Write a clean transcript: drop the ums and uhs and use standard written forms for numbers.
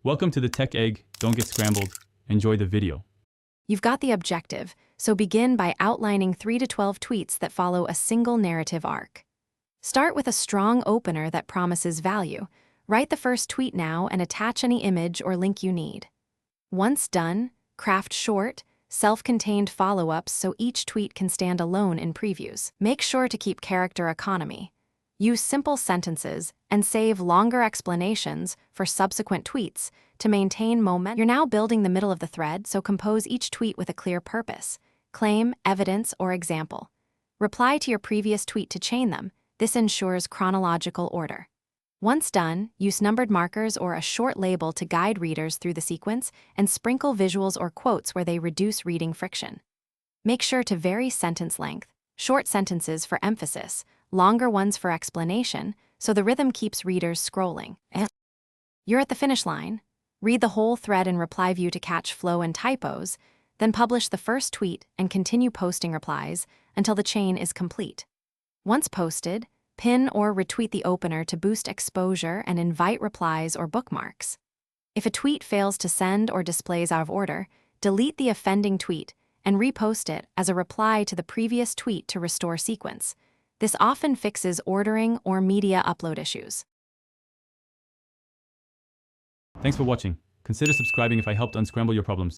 Welcome to the Tech Egg. Don't get scrambled. Enjoy the video. You've got the objective, so begin by outlining 3 to 12 tweets that follow a single narrative arc. Start with a strong opener that promises value. Write the first tweet now and attach any image or link you need. Once done, craft short, self-contained follow-ups so each tweet can stand alone in previews. Make sure to keep character economy. Use simple sentences and save longer explanations for subsequent tweets to maintain momentum. You're now building the middle of the thread, so compose each tweet with a clear purpose, claim, evidence, or example. Reply to your previous tweet to chain them. This ensures chronological order. Once done, use numbered markers or a short label to guide readers through the sequence and sprinkle visuals or quotes where they reduce reading friction. Make sure to vary sentence length, short sentences for emphasis, longer ones for explanation, so the rhythm keeps readers scrolling. You're at the finish line. Read the whole thread in reply view to catch flow and typos, then publish the first tweet and continue posting replies until the chain is complete. Once posted, pin or retweet the opener to boost exposure and invite replies or bookmarks. If a tweet fails to send or displays out of order, delete the offending tweet and repost it as a reply to the previous tweet to restore sequence. This often fixes ordering or media upload issues. Thanks for watching. Consider subscribing if I helped unscramble your problems.